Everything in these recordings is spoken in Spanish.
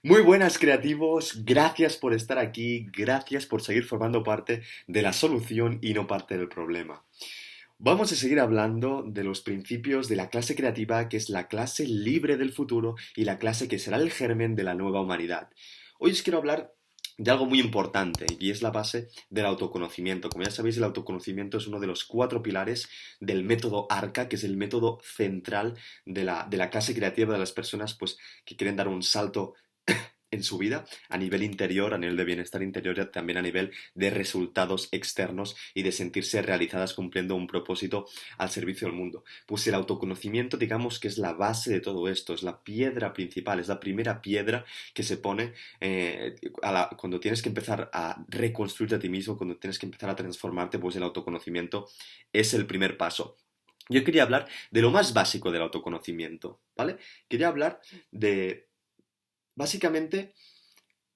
Muy buenas creativos, gracias por estar aquí, gracias por seguir formando parte de la solución y no parte del problema. Vamos a seguir hablando de los principios de la clase creativa, que es la clase libre del futuro y la clase que será el germen de la nueva humanidad. Hoy os quiero hablar de algo muy importante y es la base del autoconocimiento. Como ya sabéis, el autoconocimiento es uno de los cuatro pilares del método ARCA, que es el método central de la clase creativa de las personas pues, que quieren dar un salto en su vida a nivel interior, a nivel de bienestar interior y también a nivel de resultados externos y de sentirse realizadas cumpliendo un propósito al servicio del mundo. Pues el autoconocimiento, digamos que es la base de todo esto, es la piedra principal, es la primera piedra que se pone cuando tienes que empezar a reconstruirte a ti mismo, cuando tienes que empezar a transformarte, pues el autoconocimiento es el primer paso. Yo quería hablar de lo más básico del autoconocimiento, ¿vale? Quería hablar de básicamente,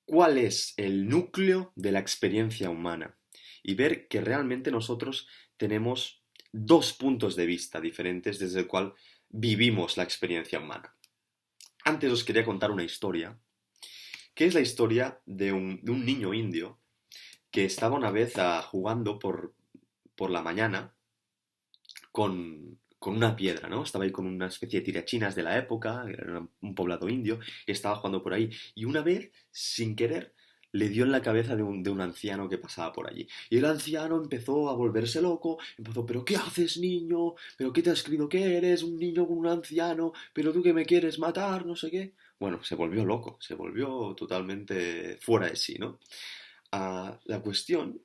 ¿cuál es el núcleo de la experiencia humana? Y ver que realmente nosotros tenemos dos puntos de vista diferentes desde el cual vivimos la experiencia humana. Antes os quería contar una historia, que es la historia de un niño indio que estaba una vez jugando por la mañana con una piedra, ¿no? Estaba ahí con una especie de tirachinas de la época, era un poblado indio, y estaba jugando por ahí. Y una vez, sin querer, le dio en la cabeza de un anciano que pasaba por allí. Y el anciano empezó a volverse loco, empezó, ¿pero qué haces, niño? ¿Pero qué te has creído que eres? Un niño con un anciano, ¿pero tú que me quieres matar? No sé qué. Bueno, se volvió loco, se volvió totalmente fuera de sí, ¿no? La cuestión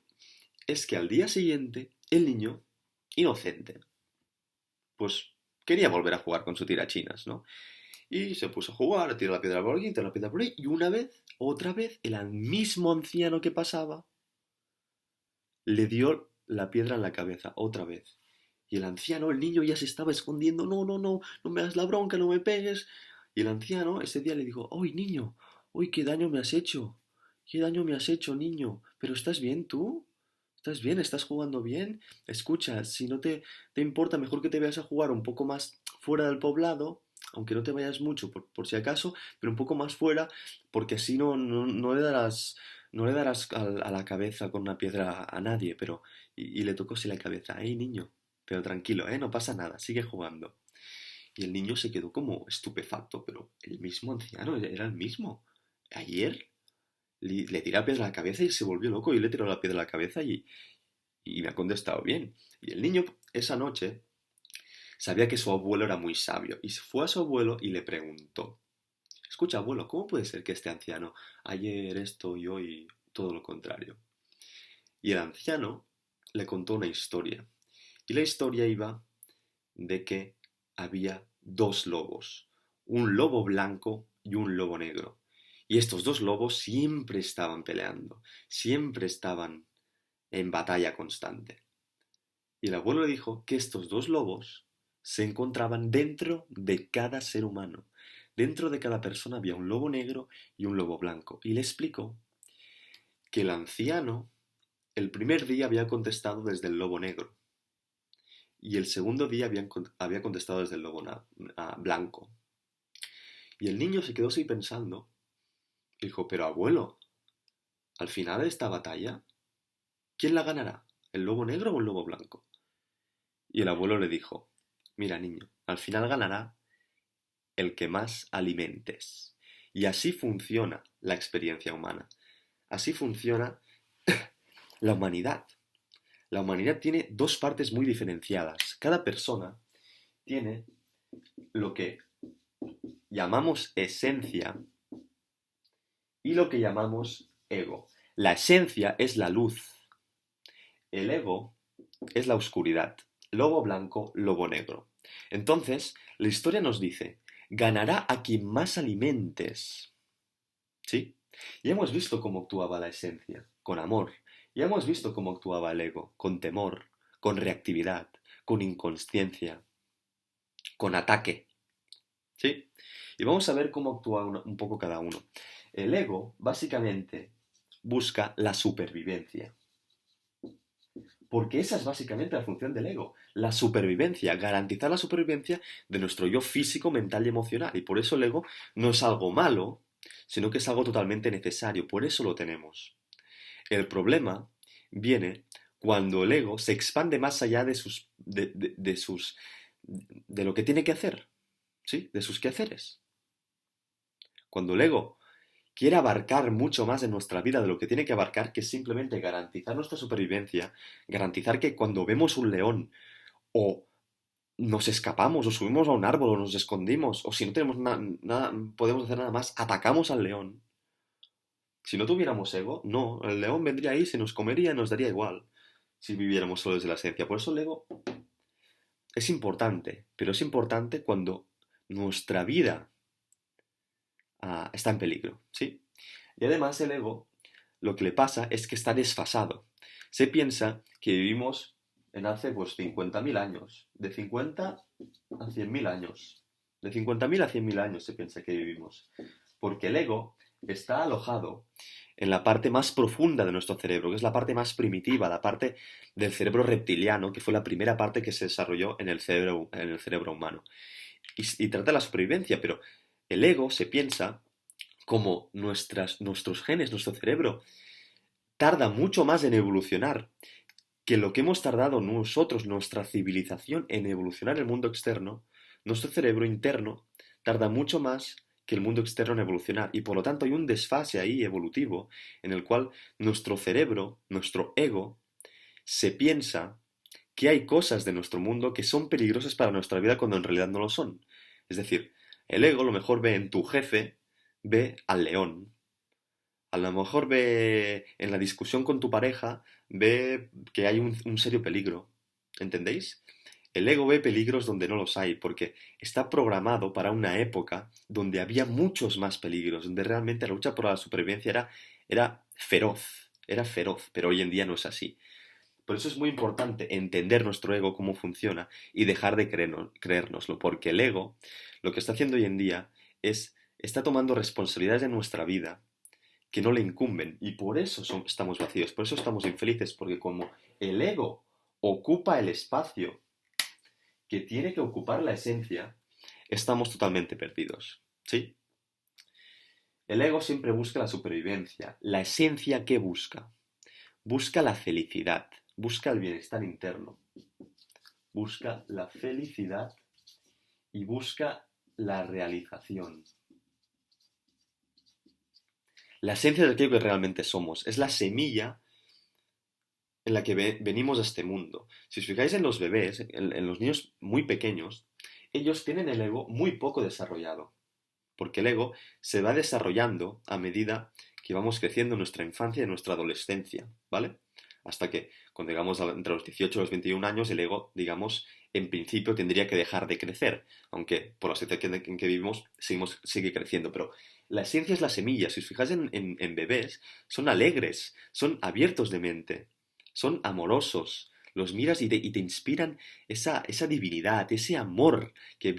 es que al día siguiente, el niño, inocente, pues quería volver a jugar con su tirachinas, ¿no? Y se puso a jugar, a tirar la piedra por aquí, tirar la piedra por ahí, y una vez, otra vez, el mismo anciano que pasaba le dio la piedra en la cabeza, otra vez. Y el anciano, el niño ya se estaba escondiendo, no, no, no, no me hagas la bronca, no me pegues. Y el anciano ese día le dijo, ¡ay, niño! ¡Uy, qué daño me has hecho! ¿Qué daño me has hecho, niño? ¿Pero estás bien tú? ¿Estás bien? ¿Estás jugando bien? Escucha, si no te importa, mejor que te vayas a jugar un poco más fuera del poblado, aunque no te vayas mucho por si acaso, pero un poco más fuera, porque así no le darás a la cabeza con una piedra a nadie, pero... Y le tocó así la cabeza, ¡hey, niño! Pero tranquilo, no pasa nada, sigue jugando. Y el niño se quedó como estupefacto, pero el mismo anciano era el mismo. Ayer le tiré la piedra a la cabeza y se volvió loco y le tiró la piedra a la cabeza y me ha contestado bien. Y el niño esa noche sabía que su abuelo era muy sabio y fue a su abuelo y le preguntó, escucha abuelo, ¿cómo puede ser que este anciano ayer esto y hoy todo lo contrario? Y el anciano le contó una historia. Y la historia iba de que había dos lobos, un lobo blanco y un lobo negro. Y estos dos lobos siempre estaban peleando, siempre estaban en batalla constante. Y el abuelo le dijo que estos dos lobos se encontraban dentro de cada ser humano. Dentro de cada persona había un lobo negro y un lobo blanco. Y le explicó que el anciano el primer día había contestado desde el lobo negro y el segundo día había contestado desde el lobo blanco. Y el niño se quedó así pensando. Dijo, pero abuelo, al final de esta batalla, ¿quién la ganará? ¿El lobo negro o el lobo blanco? Y el abuelo le dijo, mira niño, al final ganará el que más alimentes. Y así funciona la experiencia humana. Así funciona la humanidad. La humanidad tiene dos partes muy diferenciadas. Cada persona tiene lo que llamamos esencia y lo que llamamos ego. La esencia es la luz. El ego es la oscuridad. Lobo blanco, lobo negro. Entonces, la historia nos dice, ganará a quien más alimentes. ¿Sí? Ya hemos visto cómo actuaba la esencia, con amor. Ya hemos visto cómo actuaba el ego, con temor, con reactividad, con inconsciencia, con ataque. ¿Sí? Y vamos a ver cómo actúa un poco cada uno. El ego, básicamente, busca la supervivencia. Porque esa es básicamente la función del ego, la supervivencia, garantizar la supervivencia de nuestro yo físico, mental y emocional. Y por eso el ego no es algo malo, sino que es algo totalmente necesario, por eso lo tenemos. El problema viene cuando el ego se expande más allá de lo que tiene que hacer, ¿sí? De sus quehaceres. Cuando el ego quiere abarcar mucho más en nuestra vida de lo que tiene que abarcar, que es simplemente garantizar nuestra supervivencia, garantizar que cuando vemos un león o nos escapamos o subimos a un árbol o nos escondimos o si no tenemos nada, podemos hacer nada más, atacamos al león. Si no tuviéramos ego, no, el león vendría ahí, se nos comería y nos daría igual si viviéramos solo desde la esencia. Por eso el ego es importante, pero es importante cuando nuestra vida está en peligro, ¿sí? Y además el ego, lo que le pasa es que está desfasado. Se piensa que vivimos en hace pues 50.000 años, de 50 a 100.000 años. De 50.000 a 100.000 años se piensa que vivimos. Porque el ego está alojado en la parte más profunda de nuestro cerebro, que es la parte más primitiva, la parte del cerebro reptiliano, que fue la primera parte que se desarrolló en el cerebro humano. Y trata la supervivencia, pero el ego se piensa como nuestros genes, nuestro cerebro, tarda mucho más en evolucionar que lo que hemos tardado nosotros, nuestra civilización, en evolucionar el mundo externo. Nuestro cerebro interno tarda mucho más que el mundo externo en evolucionar y por lo tanto hay un desfase ahí evolutivo en el cual nuestro cerebro, nuestro ego, se piensa que hay cosas de nuestro mundo que son peligrosas para nuestra vida cuando en realidad no lo son. Es decir, el ego a lo mejor ve en tu jefe, ve al león. A lo mejor ve en la discusión con tu pareja, ve que hay un serio peligro. ¿Entendéis? El ego ve peligros donde no los hay, porque está programado para una época donde había muchos más peligros, donde realmente la lucha por la supervivencia era feroz, pero hoy en día no es así. Por eso es muy importante entender nuestro ego, cómo funciona, y dejar de creérnoslo, porque el ego lo que está haciendo hoy en día está tomando responsabilidades de nuestra vida que no le incumben, y por eso estamos vacíos, por eso estamos infelices, porque como el ego ocupa el espacio que tiene que ocupar la esencia, estamos totalmente perdidos, ¿sí? El ego siempre busca la supervivencia. La esencia, ¿qué busca? Busca la felicidad, busca el bienestar interno, busca la felicidad y busca la realización. La esencia de aquello que realmente somos es la semilla en la que venimos a este mundo. Si os fijáis en los bebés, en los niños muy pequeños, ellos tienen el ego muy poco desarrollado, porque el ego se va desarrollando a medida que vamos creciendo en nuestra infancia y en nuestra adolescencia, ¿vale? Hasta que cuando llegamos entre los 18 y los 21 años, el ego, digamos, en principio tendría que dejar de crecer, aunque por la situación en que vivimos sigue creciendo, pero la esencia es la semilla. Si os fijáis en bebés, son alegres, son abiertos de mente, son amorosos, los miras y te inspiran esa divinidad, ese amor que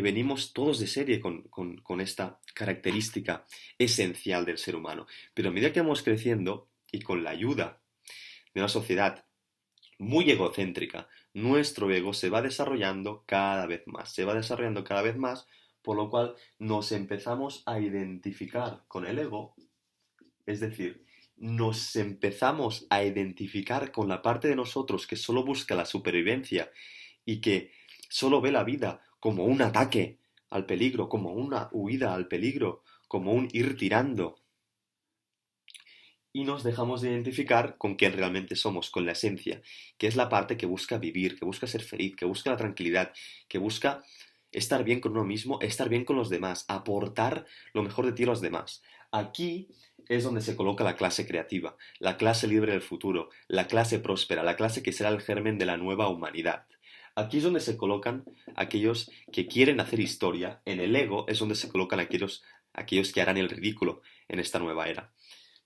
venimos todos de serie con esta característica esencial del ser humano. Pero a medida que vamos creciendo y con la ayuda de una sociedad muy egocéntrica, nuestro ego se va desarrollando cada vez más, se va desarrollando cada vez más, por lo cual nos empezamos a identificar con el ego, es decir, nos empezamos a identificar con la parte de nosotros que solo busca la supervivencia y que solo ve la vida como un ataque al peligro, como una huida al peligro, como un ir tirando. Y nos dejamos de identificar con quién realmente somos, con la esencia, que es la parte que busca vivir, que busca ser feliz, que busca la tranquilidad, que busca estar bien con uno mismo, estar bien con los demás, aportar lo mejor de ti a los demás. Aquí es donde se coloca la clase creativa, la clase libre del futuro, la clase próspera, la clase que será el germen de la nueva humanidad. Aquí es donde se colocan aquellos que quieren hacer historia, en el ego es donde se colocan aquellos que harán el ridículo en esta nueva era.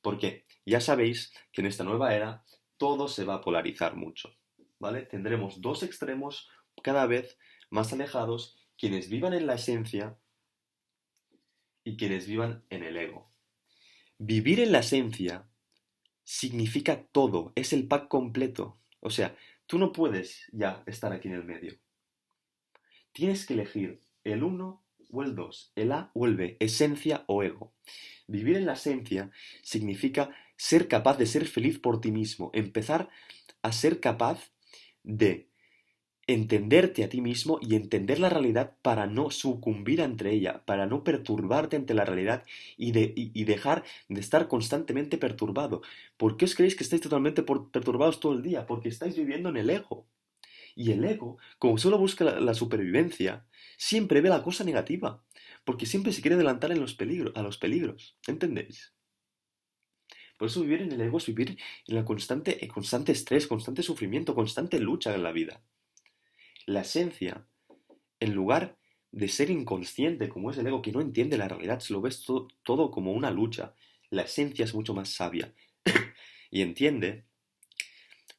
Porque ya sabéis que en esta nueva era todo se va a polarizar mucho, ¿vale? Tendremos dos extremos cada vez más alejados, quienes vivan en la esencia y quienes vivan en el ego. Vivir en la esencia significa todo, es el pack completo. O sea, tú no puedes ya estar aquí en el medio. Tienes que elegir el uno o el 2, el A o el B, esencia o ego. Vivir en la esencia significa ser capaz de ser feliz por ti mismo, empezar a ser capaz de entenderte a ti mismo y entender la realidad para no sucumbir ante ella, para no perturbarte ante la realidad y dejar de estar constantemente perturbado. ¿Por qué os creéis que estáis totalmente perturbados todo el día? Porque estáis viviendo en el ego. Y el ego, como solo busca la supervivencia, siempre ve la cosa negativa, porque siempre se quiere adelantar a los peligros. ¿Entendéis? Por eso vivir en el ego es vivir en constante estrés, constante sufrimiento, constante lucha en la vida. La esencia, en lugar de ser inconsciente como es el ego que no entiende la realidad, se lo ves todo como una lucha, la esencia es mucho más sabia y entiende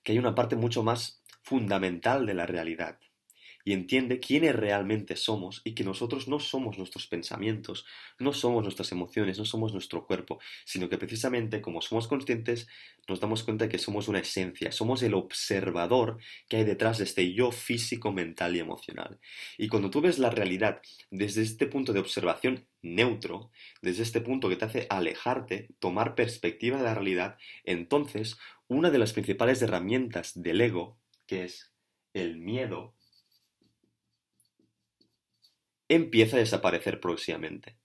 que hay una parte mucho más fundamental de la realidad y entiende quiénes realmente somos y que nosotros no somos nuestros pensamientos, no somos nuestras emociones, no somos nuestro cuerpo, sino que precisamente como somos conscientes nos damos cuenta de que somos una esencia, somos el observador que hay detrás de este yo físico, mental y emocional. Y cuando tú ves la realidad desde este punto de observación neutro, desde este punto que te hace alejarte, tomar perspectiva de la realidad, entonces una de las principales herramientas del ego, que es el miedo, empieza a desaparecer próximamente.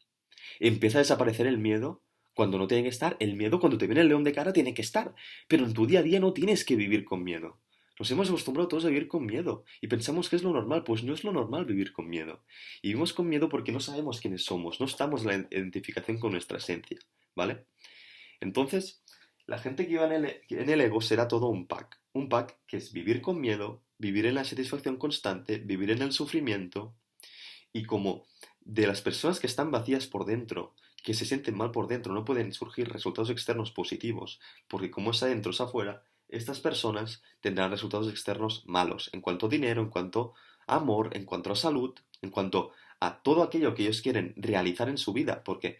Empieza a desaparecer el miedo cuando no tiene que estar. El miedo cuando te viene el león de cara tiene que estar. Pero en tu día a día no tienes que vivir con miedo. Nos hemos acostumbrado todos a vivir con miedo y pensamos que es lo normal, pues no es lo normal vivir con miedo. Y vivimos con miedo porque no sabemos quiénes somos, no estamos en la identificación con nuestra esencia, ¿vale? Entonces, la gente que iba en el ego será todo un pack que es vivir con miedo, vivir en la satisfacción constante, vivir en el sufrimiento, y como de las personas que están vacías por dentro, que se sienten mal por dentro, no pueden surgir resultados externos positivos, porque como es adentro es afuera, estas personas tendrán resultados externos malos, en cuanto a dinero, en cuanto a amor, en cuanto a salud, en cuanto a todo aquello que ellos quieren realizar en su vida, porque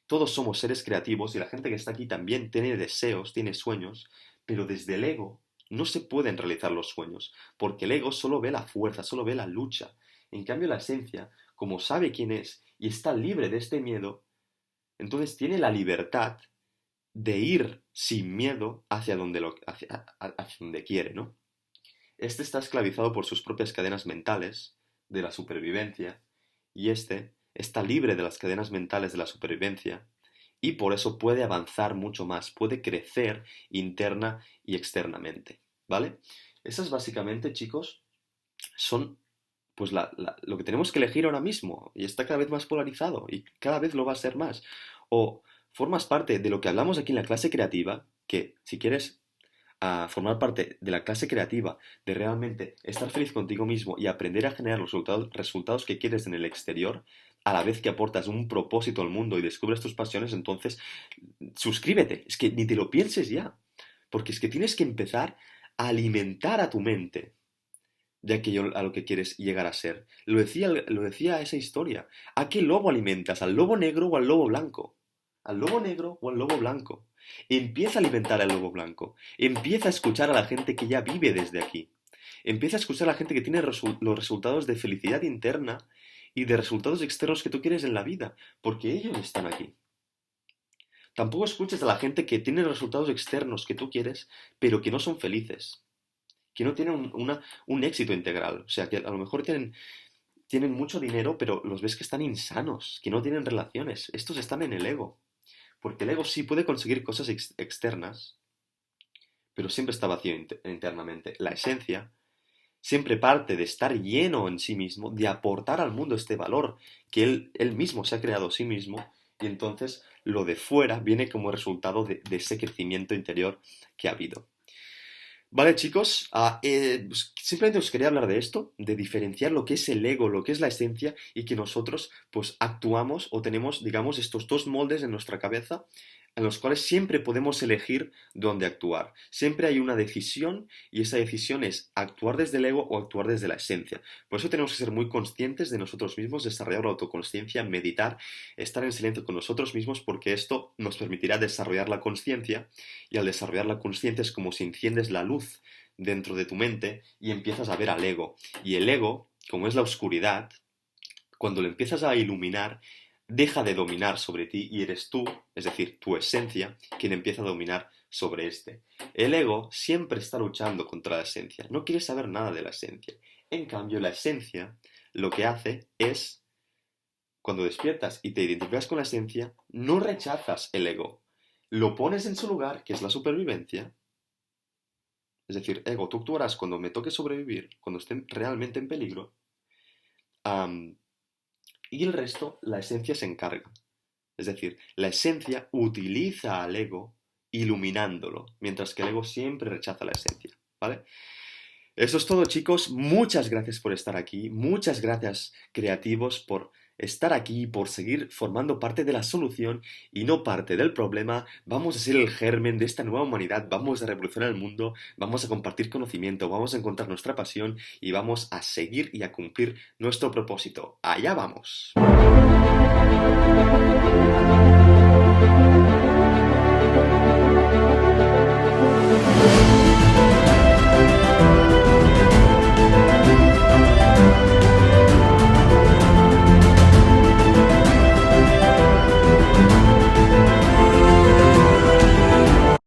todos somos seres creativos y la gente que está aquí también tiene deseos, tiene sueños, pero desde el ego no se pueden realizar los sueños, porque el ego solo ve la fuerza, solo ve la lucha. En cambio, la esencia, como sabe quién es y está libre de este miedo, entonces tiene la libertad de ir sin miedo hacia donde quiere, ¿no? Este está esclavizado por sus propias cadenas mentales de la supervivencia y este está libre de las cadenas mentales de la supervivencia y por eso puede avanzar mucho más, puede crecer interna y externamente, ¿vale? Esas básicamente, chicos, son pues lo que tenemos que elegir ahora mismo y está cada vez más polarizado y cada vez lo va a ser más. O formas parte de lo que hablamos aquí en la clase creativa, que si quieres formar parte de la clase creativa, de realmente estar feliz contigo mismo y aprender a generar los resultados que quieres en el exterior, a la vez que aportas un propósito al mundo y descubres tus pasiones, entonces suscríbete. Es que ni te lo pienses ya, porque es que tienes que empezar a alimentar a tu mente de aquello a lo que quieres llegar a ser. Lo decía esa historia. ¿A qué lobo alimentas? ¿Al lobo negro o al lobo blanco? ¿Al lobo negro o al lobo blanco? Empieza a alimentar al lobo blanco. Empieza a escuchar a la gente que ya vive desde aquí. Empieza a escuchar a la gente que tiene los resultados de felicidad interna y de resultados externos que tú quieres en la vida, porque ellos están aquí. Tampoco escuches a la gente que tiene resultados externos que tú quieres, pero que no son felices, que no tienen un éxito integral. O sea, que a lo mejor tienen mucho dinero, pero los ves que están insanos, que no tienen relaciones. Estos están en el ego. Porque el ego sí puede conseguir cosas externas, pero siempre está vacío internamente. La esencia siempre parte de estar lleno en sí mismo, de aportar al mundo este valor que él mismo se ha creado a sí mismo, y entonces lo de fuera viene como resultado de ese crecimiento interior que ha habido. Vale, chicos, pues, simplemente os quería hablar de esto, de diferenciar lo que es el ego, lo que es la esencia, y que nosotros, pues, actuamos o tenemos, digamos, estos dos moldes en nuestra cabeza, en los cuales siempre podemos elegir dónde actuar. Siempre hay una decisión, y esa decisión es actuar desde el ego o actuar desde la esencia. Por eso tenemos que ser muy conscientes de nosotros mismos, desarrollar la autoconsciencia, meditar, estar en silencio con nosotros mismos, porque esto nos permitirá desarrollar la consciencia, y al desarrollar la consciencia es como si enciendes la luz dentro de tu mente y empiezas a ver al ego. Y el ego, como es la oscuridad, Cuando lo empiezas a iluminar, deja de dominar sobre ti y eres tú, es decir, tu esencia, quien empieza a dominar sobre este. El ego siempre está luchando contra la esencia, no quiere saber nada de la esencia. En cambio, la esencia lo que hace es, cuando despiertas y te identificas con la esencia, no rechazas el ego, lo pones en su lugar, que es la supervivencia. Es decir, ego, tú actuarás cuando me toque sobrevivir, cuando esté realmente en peligro, am, y el resto, la esencia se encarga. Es decir, la esencia utiliza al ego iluminándolo, mientras que el ego siempre rechaza la esencia, ¿vale? Eso es todo, chicos. Muchas gracias por estar aquí. Muchas gracias, creativos, por estar aquí, por seguir formando parte de la solución y no parte del problema. Vamos a ser el germen de esta nueva humanidad. Vamos a revolucionar el mundo. Vamos a compartir conocimiento. Vamos a encontrar nuestra pasión y vamos a seguir y a cumplir nuestro propósito. ¡Allá vamos!